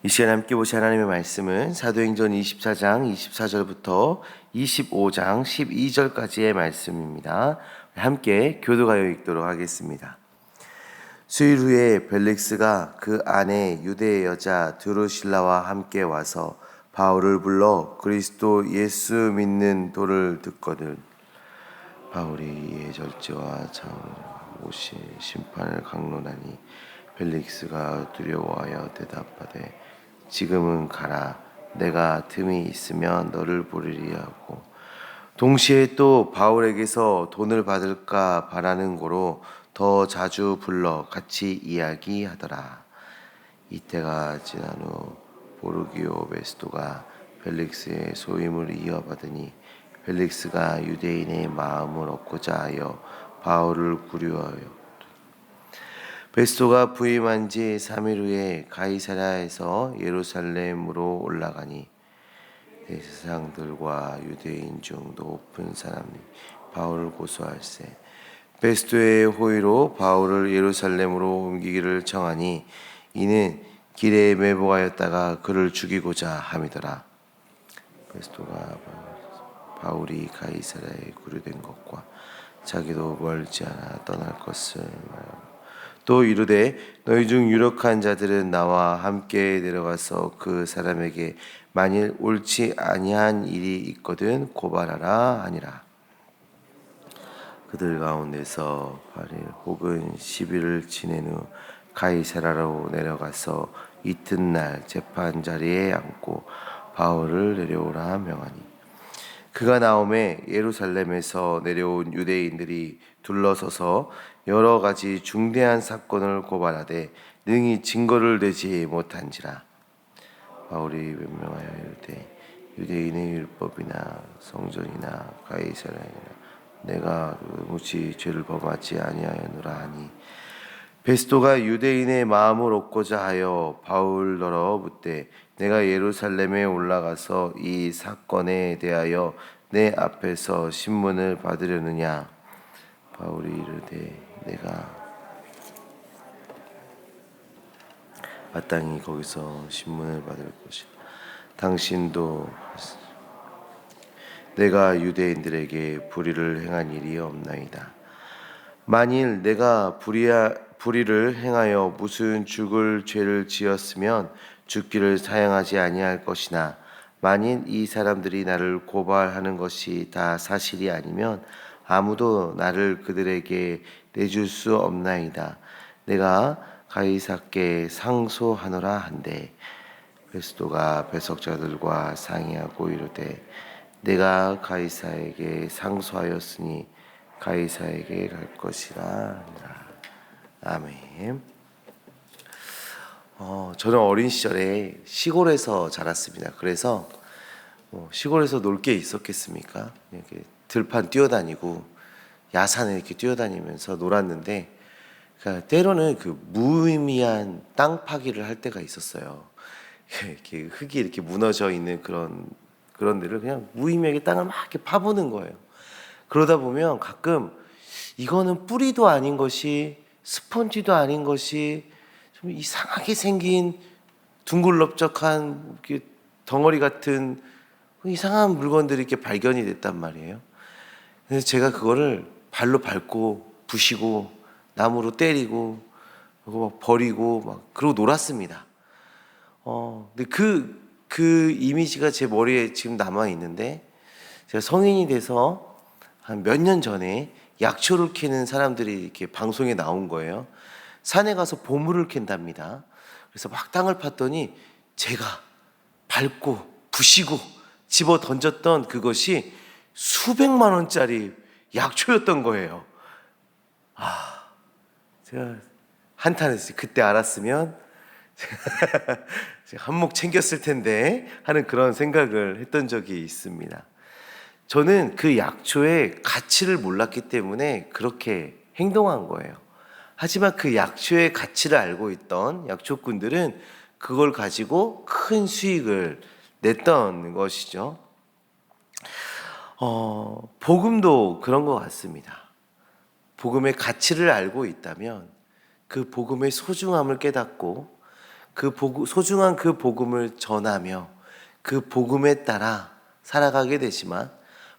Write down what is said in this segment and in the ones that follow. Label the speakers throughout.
Speaker 1: 이 시간에 함께 보실 하나님의 말씀은 사도행전 24장 24절부터 25장 12절까지의 말씀입니다. 함께 교도가요 읽도록 하겠습니다. 수일 후에 벨릭스가 그 아내 유대 여자 드루실라와 함께 와서 바울을 불러 그리스도 예수 믿는 도를 듣거든 바울이 이에 절제와 참 오실 심판을 강론하니 벨릭스가 두려워하여 대답하되 지금은 가라. 내가 틈이 있으면 너를 부르리 하고 동시에 또 바울에게서 돈을 받을까 바라는 고로 더 자주 불러 같이 이야기하더라. 이때가 지난 후 보르기오 베스토가 벨릭스의 소임을 이어받으니 벨릭스가 유대인의 마음을 얻고자 하여 바울을 구류하여 베스토가 부임한 지 3일 후에 가이사랴에서 예루살렘으로 올라가니 대제사장들과 유대인 중 높은 사람이 바울을 고소할세 베스토의 호의로 바울을 예루살렘으로 옮기기를 청하니 이는 길에 매복하였다가 그를 죽이고자 함이더라. 베스토가 바울이 가이사랴에 구류된 것과 자기도 멀지 않아 떠날 것을 말하고 또 이르되 너희 중 유력한 자들은 나와 함께 내려가서 그 사람에게 만일 옳지 아니한 일이 있거든 고발하라 하니라. 그들 가운데서 8일 혹은 10일을 지낸 후 가이사랴로 내려가서 이튿날 재판 자리에 앉고 바울을 내려오라 명하니 그가 나오매 예루살렘에서 내려온 유대인들이 둘러서서 여러 가지 중대한 사건을 고발하되 능히 증거를 내지 못한지라. 바울이 변명하여 이르되 유대인의 율법이나 성전이나 가이사랴이나 내가 무지 죄를 범하지 아니하였노라 하니 베스토가 유대인의 마음을 얻고자 하여 바울더러 묻되 내가 예루살렘에 올라가서 이 사건에 대하여 내 앞에서 신문을 받으려느냐. 바울이 이르되 내가 마땅히 거기서 신문을 받을 것이라. 당신도 내가 유대인들에게 불의를 행한 일이 없나이다. 만일 내가 불의를 행하여 무슨 죽을 죄를 지었으면 죽기를 사양하지 아니할 것이나 만일 이 사람들이 나를 고발하는 것이 다 사실이 아니면 아무도 나를 그들에게 내줄 수 없나이다. 내가 가이사께 상소하노라 한데 베스토가 배석자들과 상의하고 이르되 내가 가이사에게 상소하였으니 가이사에게 갈 것이라. 아멘. 저는 어린 시절에 시골에서 자랐습니다. 그래서 시골에서 놀 게 있었겠습니까? 이렇게 들판 뛰어다니고 야산에 이렇게 뛰어다니면서 놀았는데 그러니까 때로는 그 무의미한 땅 파기를 할 때가 있었어요. 이렇게 흙이 이렇게 무너져 있는 그런 데를 그냥 무의미하게 땅을 막 이렇게 파보는 거예요. 그러다 보면 가끔 이거는 뿌리도 아닌 것이 스펀지도 아닌 것이 좀 이상하게 생긴 둥글럽적한 이렇게 덩어리 같은 이상한 물건들이 이렇게 발견이 됐단 말이에요. 그래서 제가 그거를 발로 밟고 부시고 나무로 때리고 그리고 막 버리고 막 그러고 놀았습니다. 근데 그 이미지가 제 머리에 지금 남아 있는데 제가 성인이 돼서 한 몇 년 전에 약초를 캐는 사람들이 이렇게 방송에 나온 거예요. 산에 가서 보물을 캔답니다. 그래서 막 땅을 팠더니 제가 밟고 부시고 집어 던졌던 그것이 수백만 원짜리 약초였던 거예요. 제가 한탄했어요. 그때 알았으면 제가 한몫 챙겼을 텐데 하는 그런 생각을 했던 적이 있습니다. 저는 그 약초의 가치를 몰랐기 때문에 그렇게 행동한 거예요. 하지만 그 약초의 가치를 알고 있던 약초꾼들은 그걸 가지고 큰 수익을 냈던 것이죠. 복음도 그런 것 같습니다. 복음의 가치를 알고 있다면 그 복음의 소중함을 깨닫고 소중한 그 복음을 전하며 그 복음에 따라 살아가게 되지만,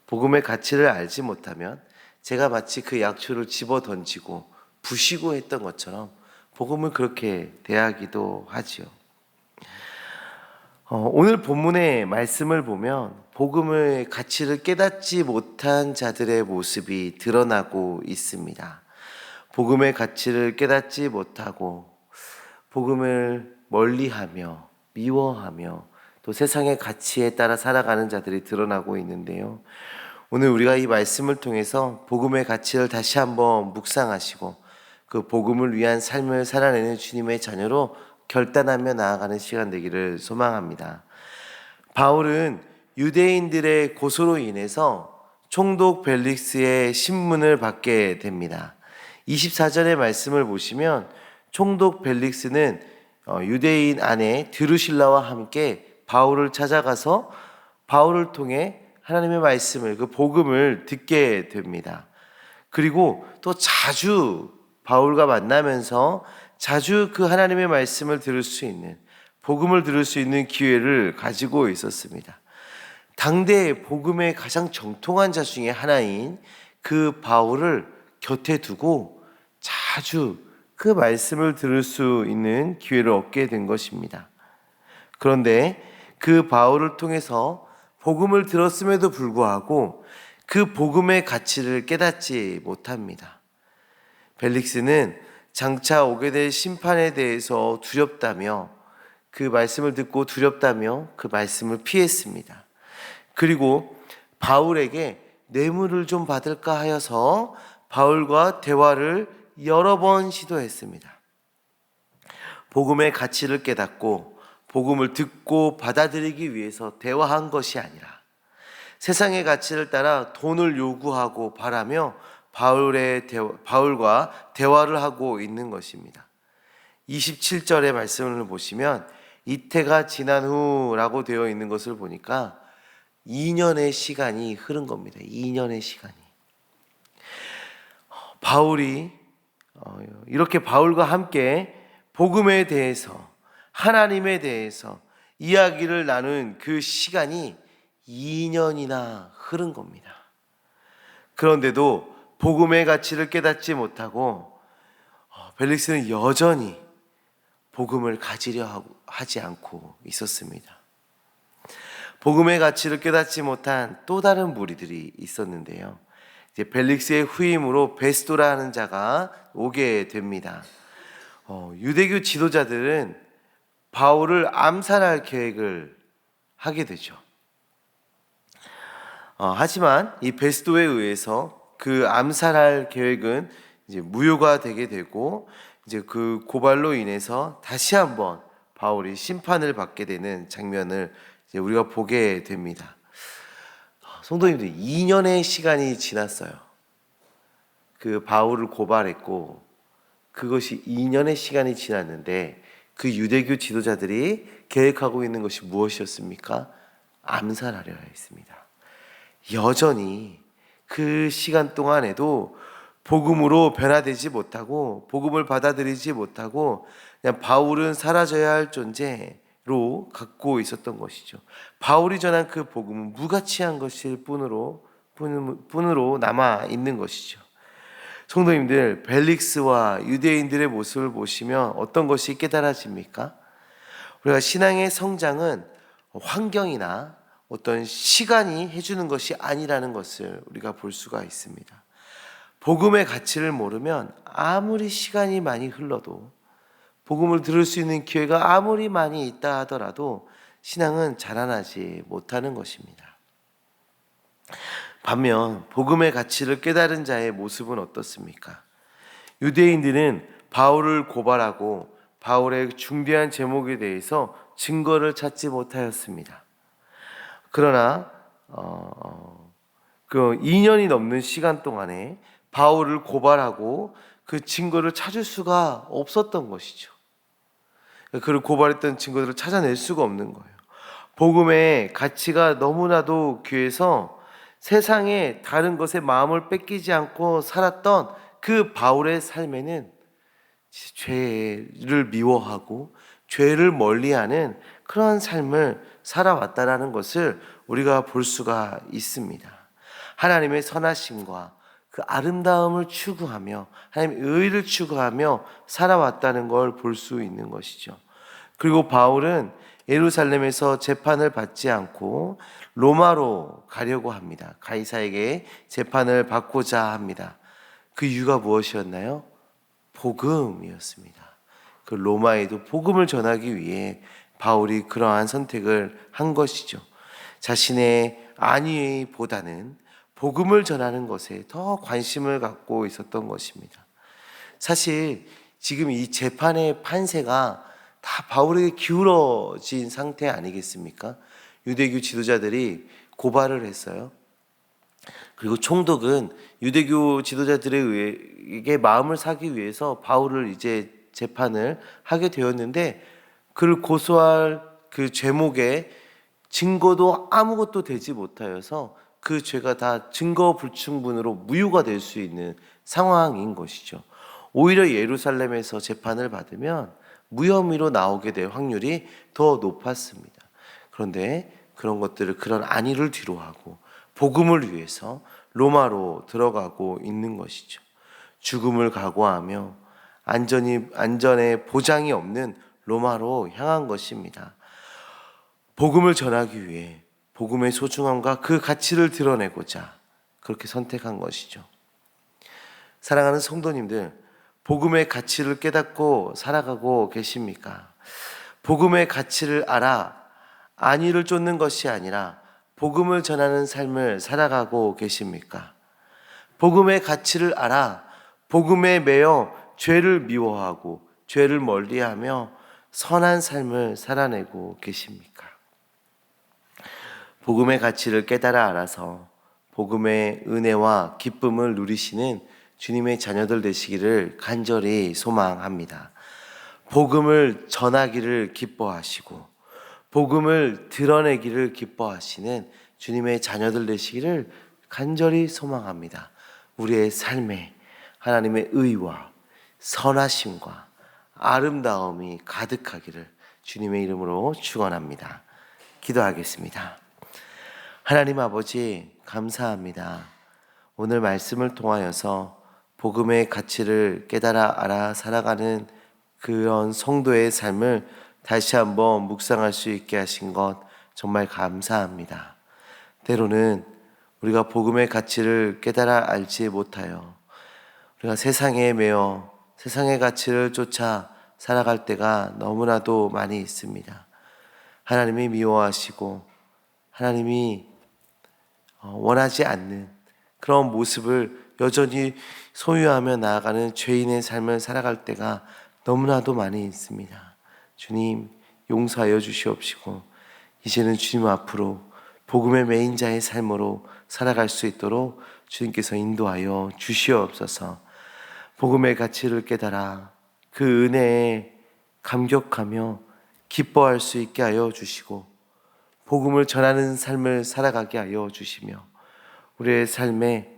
Speaker 1: 복음의 가치를 알지 못하면 제가 마치 그 약초를 집어 던지고 부시고 했던 것처럼 복음을 그렇게 대하기도 하지요. 오늘 본문의 말씀을 보면 복음의 가치를 깨닫지 못한 자들의 모습이 드러나고 있습니다. 복음의 가치를 깨닫지 못하고 복음을 멀리하며 미워하며 또 세상의 가치에 따라 살아가는 자들이 드러나고 있는데요. 오늘 우리가 이 말씀을 통해서 복음의 가치를 다시 한번 묵상하시고 그 복음을 위한 삶을 살아내는 주님의 자녀로 결단하며 나아가는 시간 되기를 소망합니다. 바울은 유대인들의 고소로 인해서 총독 벨릭스의 신문을 받게 됩니다. 24절의 말씀을 보시면 총독 벨릭스는 유대인 아내 드루실라와 함께 바울을 찾아가서 바울을 통해 하나님의 말씀을, 그 복음을 듣게 됩니다. 그리고 또 자주 바울과 만나면서 자주 그 하나님의 말씀을 들을 수 있는, 복음을 들을 수 있는 기회를 가지고 있었습니다. 당대 복음의 가장 정통한 자 중에 하나인 그 바울을 곁에 두고 자주 그 말씀을 들을 수 있는 기회를 얻게 된 것입니다. 그런데 그 바울을 통해서 복음을 들었음에도 불구하고 그 복음의 가치를 깨닫지 못합니다. 벨릭스는 장차 오게 될 심판에 대해서 두렵다며, 그 말씀을 듣고 두렵다며 그 말씀을 피했습니다. 그리고 바울에게 뇌물을 좀 받을까 하여서 바울과 대화를 여러 번 시도했습니다. 복음의 가치를 깨닫고 복음을 듣고 받아들이기 위해서 대화한 것이 아니라 세상의 가치를 따라 돈을 요구하고 바라며 바울과 대화를 하고 있는 것입니다. 27절의 말씀을 보시면 이태가 지난 후라고 되어 있는 것을 보니까 2년의 시간이 흐른 겁니다. 2년의 시간이. 바울이 이렇게 바울과 함께 복음에 대해서, 하나님에 대해서 이야기를 나눈 그 시간이 2년이나 흐른 겁니다. 그런데도 복음의 가치를 깨닫지 못하고 벨릭스는 여전히 복음을 가지려 하지 않고 있었습니다. 복음의 가치를 깨닫지 못한 또 다른 무리들이 있었는데요. 이제 벨릭스의 후임으로 베스도라 하는 자가 오게 됩니다. 유대교 지도자들은 바울을 암살할 계획을 하게 되죠. 하지만 이 베스도에 의해서 그 암살할 계획은 이제 무효가 되게 되고, 이제 그 고발로 인해서 다시 한번 바울이 심판을 받게 되는 장면을 이제 우리가 보게 됩니다. 성도님들, 2년의 시간이 지났어요. 그 바울을 고발했고 그것이 2년의 시간이 지났는데 그 유대교 지도자들이 계획하고 있는 것이 무엇이었습니까? 암살하려 했습니다. 여전히 그 시간 동안에도 복음으로 변화되지 못하고 복음을 받아들이지 못하고 그냥 바울은 사라져야 할 존재로 갖고 있었던 것이죠. 바울이 전한 그 복음은 무가치한 것일 뿐으로 남아 있는 것이죠. 성도님들, 벨릭스와 유대인들의 모습을 보시면 어떤 것이 깨달아집니까? 우리가 신앙의 성장은 환경이나 어떤 시간이 해주는 것이 아니라는 것을 우리가 볼 수가 있습니다. 복음의 가치를 모르면 아무리 시간이 많이 흘러도, 복음을 들을 수 있는 기회가 아무리 많이 있다 하더라도 신앙은 자라나지 못하는 것입니다. 반면 복음의 가치를 깨달은 자의 모습은 어떻습니까? 유대인들은 바울을 고발하고 바울의 중대한 제목에 대해서 증거를 찾지 못하였습니다. 그러나 그 2년이 넘는 시간 동안에 바울을 고발하고 그 증거를 찾을 수가 없었던 것이죠. 그를 고발했던 증거들을 찾아낼 수가 없는 거예요. 복음의 가치가 너무나도 귀해서 세상의 다른 것에 마음을 뺏기지 않고 살았던 그 바울의 삶에는 죄를 미워하고 죄를 멀리하는 그런 삶을 살아왔다라는 것을 우리가 볼 수가 있습니다. 하나님의 선하심과 그 아름다움을 추구하며 하나님의 의를 추구하며 살아왔다는 걸 볼 수 있는 것이죠. 그리고 바울은 예루살렘에서 재판을 받지 않고 로마로 가려고 합니다. 가이사에게 재판을 받고자 합니다. 그 이유가 무엇이었나요? 복음이었습니다. 그 로마에도 복음을 전하기 위해 바울이 그러한 선택을 한 것이죠. 자신의 안위보다는 복음을 전하는 것에 더 관심을 갖고 있었던 것입니다. 사실 지금 이 재판의 판세가 다 바울에게 기울어진 상태 아니겠습니까? 유대교 지도자들이 고발을 했어요. 그리고 총독은 유대교 지도자들에게 마음을 사기 위해서 바울을 이제 재판을 하게 되었는데, 그를 고소할 그 죄목에 증거도 아무것도 되지 못하여서 그 죄가 다 증거 불충분으로 무효가 될 수 있는 상황인 것이죠. 오히려 예루살렘에서 재판을 받으면 무혐의로 나오게 될 확률이 더 높았습니다. 그런데 그런 안위를 뒤로하고 복음을 위해서 로마로 들어가고 있는 것이죠. 죽음을 각오하며 안전에 보장이 없는 로마로 향한 것입니다. 복음을 전하기 위해 복음의 소중함과 그 가치를 드러내고자 그렇게 선택한 것이죠. 사랑하는 성도님들, 복음의 가치를 깨닫고 살아가고 계십니까? 복음의 가치를 알아 안위를 쫓는 것이 아니라 복음을 전하는 삶을 살아가고 계십니까? 복음의 가치를 알아 복음에 매여 죄를 미워하고 죄를 멀리하며 선한 삶을 살아내고 계십니까? 복음의 가치를 깨달아 알아서 복음의 은혜와 기쁨을 누리시는 주님의 자녀들 되시기를 간절히 소망합니다. 복음을 전하기를 기뻐하시고 복음을 드러내기를 기뻐하시는 주님의 자녀들 되시기를 간절히 소망합니다. 우리의 삶에 하나님의 의와 선하심과 아름다움이 가득하기를 주님의 이름으로 축원합니다. 기도하겠습니다. 하나님 아버지, 감사합니다. 오늘 말씀을 통하여서 복음의 가치를 깨달아 알아 살아가는 그런 성도의 삶을 다시 한번 묵상할 수 있게 하신 것 정말 감사합니다. 때로는 우리가 복음의 가치를 깨달아 알지 못하여 우리가 세상에 매여 세상의 가치를 쫓아 살아갈 때가 너무나도 많이 있습니다. 하나님이 미워하시고 하나님이 원하지 않는 그런 모습을 여전히 소유하며 나아가는 죄인의 삶을 살아갈 때가 너무나도 많이 있습니다. 주님, 용서하여 주시옵시고 이제는 주님 앞으로 복음의 메인자의 삶으로 살아갈 수 있도록 주님께서 인도하여 주시옵소서. 복음의 가치를 깨달아 그 은혜에 감격하며 기뻐할 수 있게 하여 주시고 복음을 전하는 삶을 살아가게 하여 주시며 우리의 삶에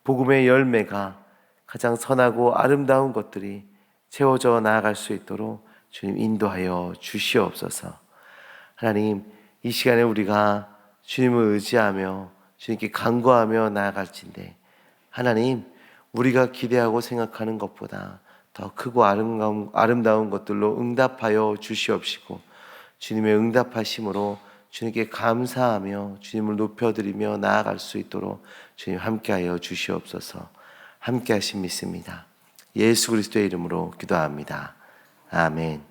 Speaker 1: 복음의 열매가 가장 선하고 아름다운 것들이 채워져 나아갈 수 있도록 주님 인도하여 주시옵소서. 하나님, 이 시간에 우리가 주님을 의지하며 주님께 간구하며 나아갈진데 하나님, 우리가 기대하고 생각하는 것보다 더 크고 아름다운 것들로 응답하여 주시옵시고 주님의 응답하심으로 주님께 감사하며 주님을 높여드리며 나아갈 수 있도록 주님 함께하여 주시옵소서. 함께하심 믿습니다. 예수 그리스도의 이름으로 기도합니다. 아멘.